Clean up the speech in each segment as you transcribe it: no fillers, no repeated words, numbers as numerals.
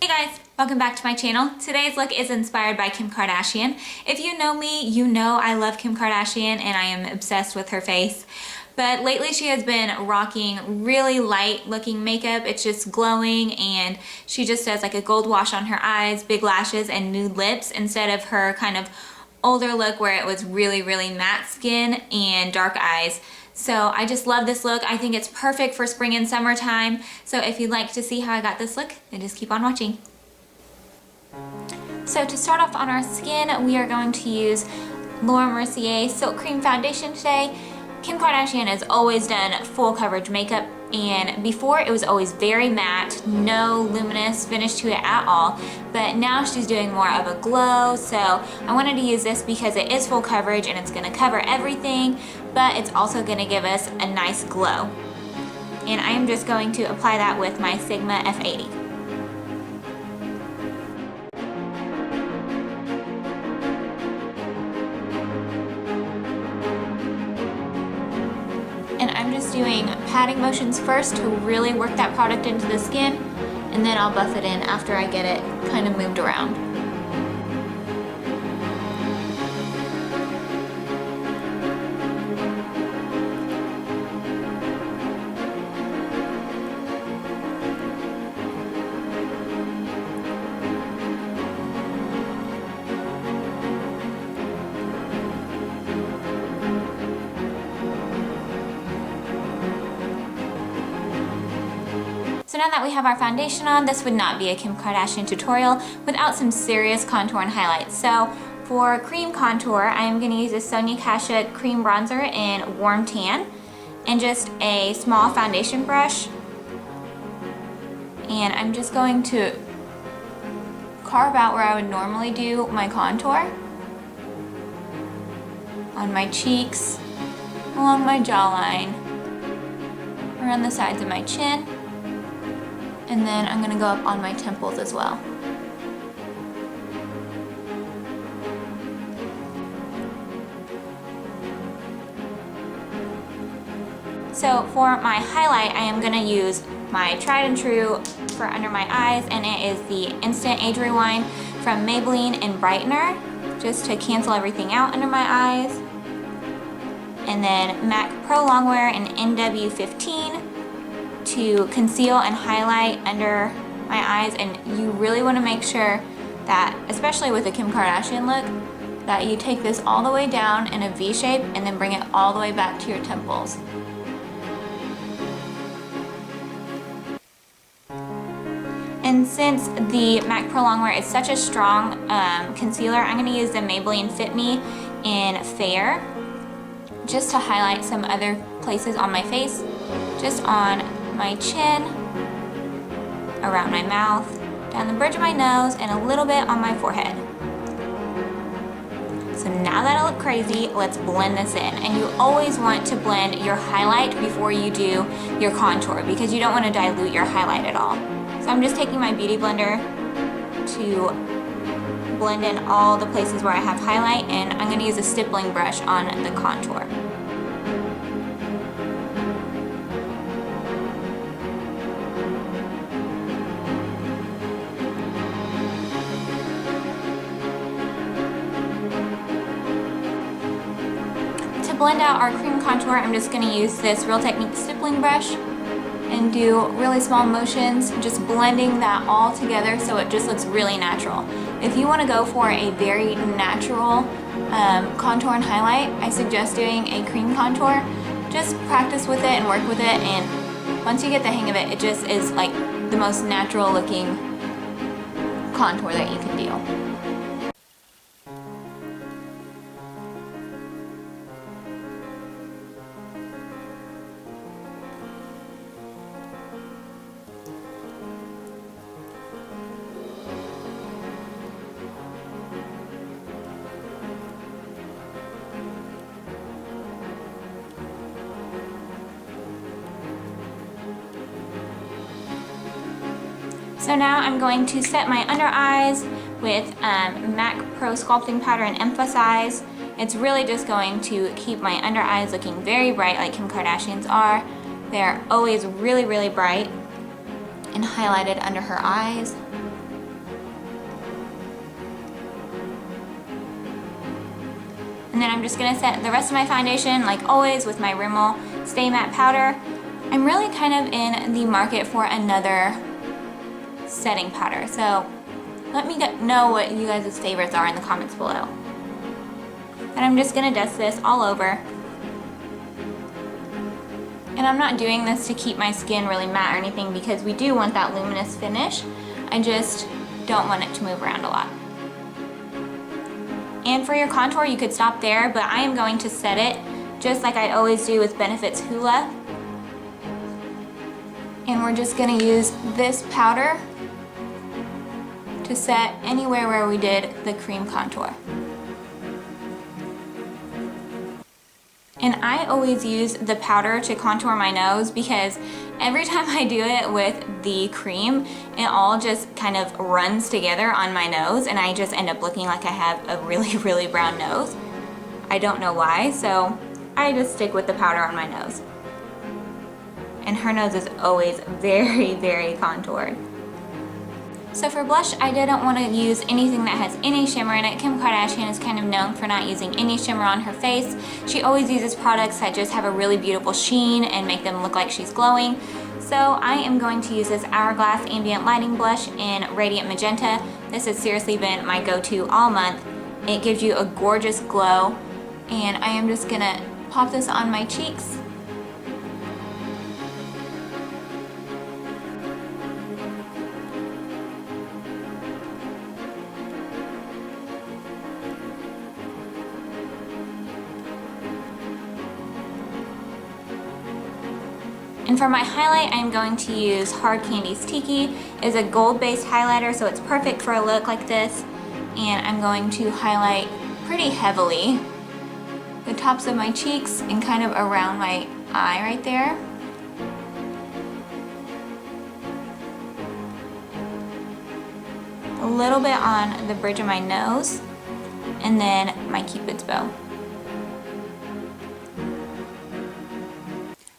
Hey guys, welcome back to my channel. Today's look is inspired by Kim Kardashian. If you know me, you know I love Kim Kardashian and I am obsessed with her face. But lately she has been rocking really light looking makeup. It's just glowing and she just does like a gold wash on her eyes, big lashes, and nude lips instead of her kind of older look where it was really matte skin and dark eyes. So I just love this look. I think it's perfect for spring and summertime. So if you'd like to see how I got this look, then just keep on watching. So to start off on our skin, we are going to use Mercier Silk Cream Foundation today. Kim Kardashian has always done full coverage makeup, and before it was always very matte, no luminous finish to it at all, but now she's doing more of a glow. So I wanted to use this because it is full coverage and it's going to cover everything, but it's also going to give us a nice glow. And I am just going to apply that with my Sigma F80. And I'm just doing patting motions first to really work that product into the skin, and then I'll buff it in after I get it kind of moved around. So now that we have our foundation on, this would not be a Kim Kardashian tutorial without some serious contour and highlights. So for cream contour, I am going to use this Sonia Kashuk cream bronzer in Warm Tan and just a small foundation brush. And I'm just going to carve out where I would normally do my contour on my cheeks, along my jawline, around the sides of my chin. And then I'm going to go up on my temples as well. So for my highlight, I am going to use my tried and true for under my eyes, and it is the Instant Age Rewind from Maybelline and Brightener, just to cancel everything out under my eyes. And then MAC Prolongwear in NW15 to conceal and highlight under my eyes. And you really want to make sure that, especially with the Kim Kardashian look, that you take this all the way down in a V shape and then bring it all the way back to your temples. And since the MAC Prolongwear is such a strong concealer, I'm going to use the Maybelline Fit Me in Fair just to highlight some other places on my face, just on my chin, around my mouth, down the bridge of my nose, and a little bit on my forehead. So now that I look crazy, let's blend this in. And you always want to blend your highlight before you do your contour because you don't want to dilute your highlight at all. So I'm just taking my beauty blender to blend in all the places where I have highlight, and I'm going to use a stippling brush on the contour. To blend out our cream contour, I'm just going to use this Real Technique stippling brush and do really small motions, just blending that all together so it just looks really natural. If you want to go for a very natural contour and highlight, I suggest doing a cream contour. Just practice with it and work with it, and once you get the hang of it, it just is like the most natural looking contour that you can do. So now I'm going to set my under eyes with MAC Pro Sculpting Powder in Emphasize. It's really just going to keep my under eyes looking very bright like Kim Kardashian's are. They're always really, really bright and highlighted under her eyes. And then I'm just gonna set the rest of my foundation, like always, with my Rimmel Stay Matte Powder. I'm really kind of in the market for another setting powder, so let me know what you guys' favorites are in the comments below. And I'm just gonna dust this all over. And I'm not doing this to keep my skin really matte or anything, because we do want that luminous finish. I just don't want it to move around a lot. And for your contour, you could stop there, but I am going to set it just like I always do with Benefit's Hoola. And we're just gonna use this powder to set anywhere where we did the cream contour. And I always use the powder to contour my nose, because every time I do it with the cream, it all just kind of runs together on my nose, and I just end up looking like I have a really, really brown nose. I don't know why, so I just stick with the powder on my nose. And her nose is always very, very contoured. So for blush, I didn't want to use anything that has any shimmer in it. Kim Kardashian is kind of known for not using any shimmer on her face. She always uses products that just have a really beautiful sheen and make them look like she's glowing. So I am going to use this Hourglass Ambient Lighting Blush in Radiant Magenta. This has seriously been my go-to all month. It gives you a gorgeous glow, and I am just gonna pop this on my cheeks. And for my highlight, I'm going to use Hard Candy's Tiki. It's a gold-based highlighter, so it's perfect for a look like this. And I'm going to highlight pretty heavily the tops of my cheeks and kind of around my eye right there. A little bit on the bridge of my nose, and then my Cupid's bow.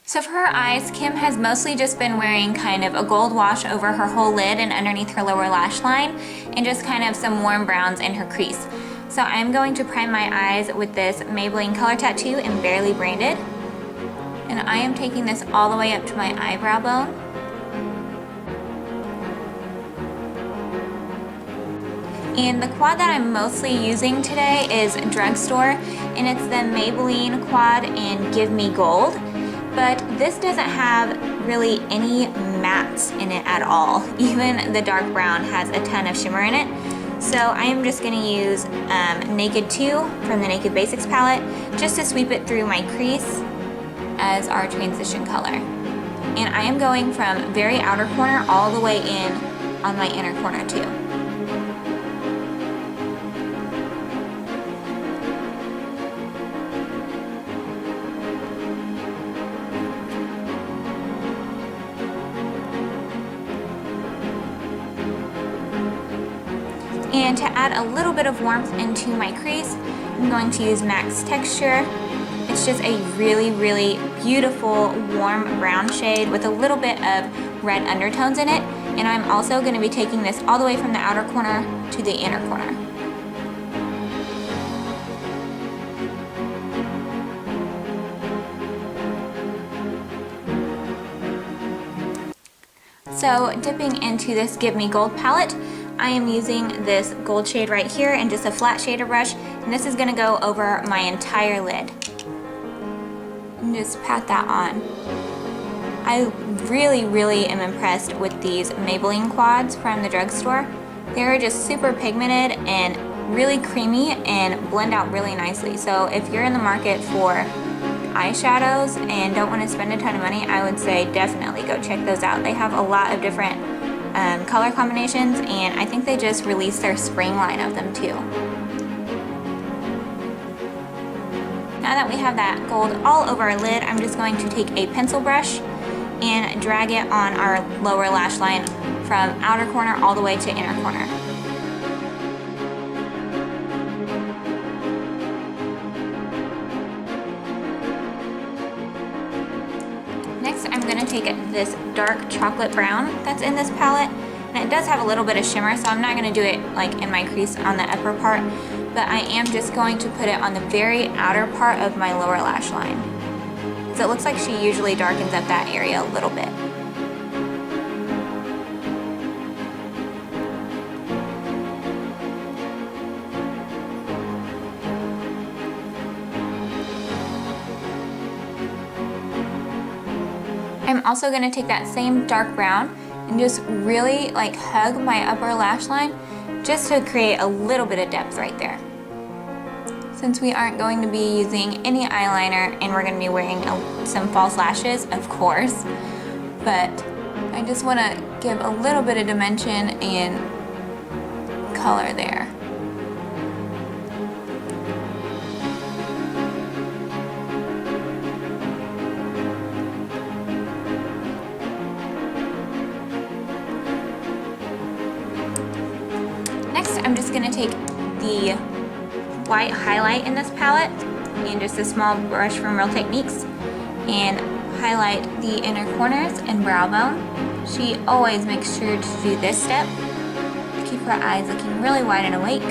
So for her eyes, Kim has mostly just been wearing kind of a gold wash over her whole lid and underneath her lower lash line, and just kind of some warm browns in her crease. So I'm going to prime my eyes with this Maybelline Color Tattoo-barely branded. And I am taking this all the way up to my eyebrow bone. And the quad that I'm mostly using today is Drugstore, and it's the Maybelline quad in Give Me Gold. But this doesn't have really any mattes in it at all. Even the dark brown has a ton of shimmer in it. So I am just gonna use Naked 2 from the Naked Basics palette, just to sweep it through my crease as our transition color. And I am going from very outer corner all the way in on my inner corner too. And to add a little bit of warmth into my crease, I'm going to use Max Texture. It's just a really, really beautiful warm brown shade with a little bit of red undertones in it. And I'm also going to be taking this all the way from the outer corner to the inner corner. So dipping into this Give Me Gold palette, I am using this gold shade right here and just a flat shader brush, and this is going to go over my entire lid. And just pat that on. I really, really am impressed with these Maybelline quads from the drugstore. They're just super pigmented and really creamy and blend out really nicely. So if you're in the market for eyeshadows and don't want to spend a ton of money, I would say definitely go check those out. They have a lot of different color combinations, and I think they just released their spring line of them too. Now that we have that gold all over our lid, I'm just going to take a pencil brush and drag it on our lower lash line from outer corner all the way to inner corner. Next, I'm going to take this dark chocolate brown that's in this palette, and it does have a little bit of shimmer, so I'm not going to do it like in my crease on the upper part, but I am just going to put it on the very outer part of my lower lash line. So it looks like she usually darkens up that area a little bit. I'm also going to take that same dark brown and just really like hug my upper lash line just to create a little bit of depth right there. Since we aren't going to be using any eyeliner and we're going to be wearing some false lashes, of course, but I just want to give a little bit of dimension and color there. I'm just going to take the white highlight in this palette and just a small brush from Real Techniques and highlight the inner corners and brow bone. She always makes sure to do this step to keep her eyes looking really wide and awake.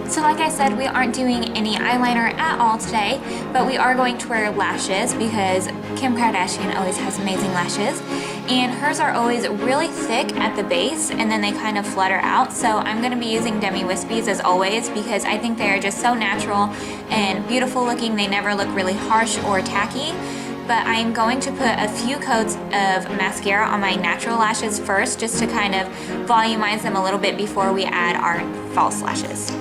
So like I said, we aren't doing any eyeliner at all today, but we are going to wear lashes because Kim Kardashian always has amazing lashes. And hers are always really thick at the base and then they kind of flutter out. So I'm going to be using Demi Wispies as always because I think they are just so natural and beautiful looking. They never look really harsh or tacky. But I'm going to put a few coats of mascara on my natural lashes first just to kind of volumize them a little bit before we add our false lashes.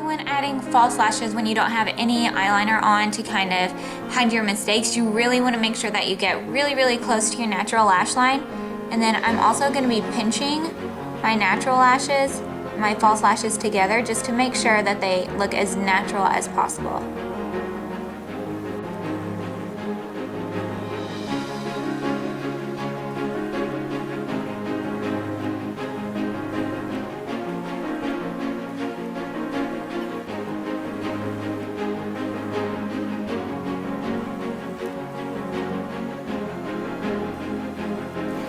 When adding false lashes, when you don't have any eyeliner on to kind of hide your mistakes, you really want to make sure that you get really close to your natural lash line. And then I'm also going to be pinching my natural lashes, my false lashes together just to make sure that they look as natural as possible.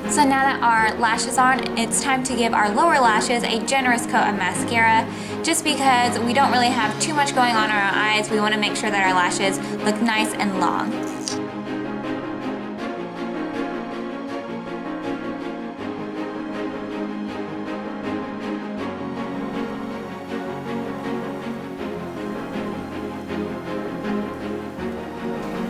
So now that our lashes are on, it's time to give our lower lashes a generous coat of mascara just because we don't really have too much going on in our eyes. We want to make sure that our lashes look nice and long.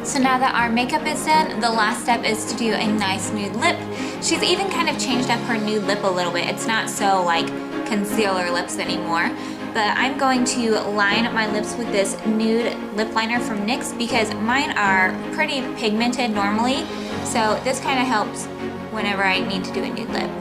So now that our makeup is done, the last step is to do a nice nude lip. She's even kind of changed up her nude lip a little bit. It's not so like concealer lips anymore. But I'm going to line my lips with this nude lip liner from NYX because mine are pretty pigmented normally. So this kind of helps whenever I need to do a nude lip.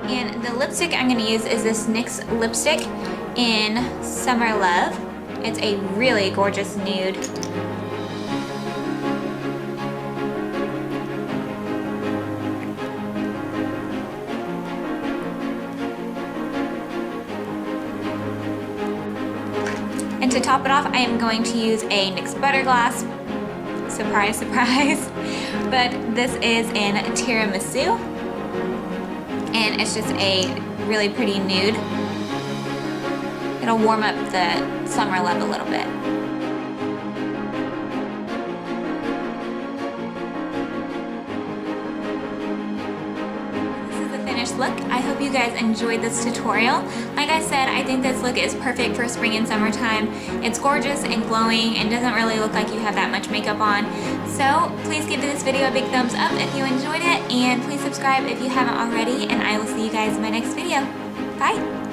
And the lipstick I'm going to use is this NYX lipstick in Summer Love. It's a really gorgeous nude. And to top it off, I am going to use a NYX Butter Gloss. Surprise, surprise. But this is in Tiramisu. And it's just a really pretty nude. It'll warm up the Summer Love a little bit. This is the finished look. I hope you guys enjoyed this tutorial. Like I said, I think this look is perfect for spring and summertime. It's gorgeous and glowing and doesn't really look like you have that much makeup on. So please give this video a big thumbs up if you enjoyed it, and please subscribe if you haven't already, and I will see you guys in my next video. Bye!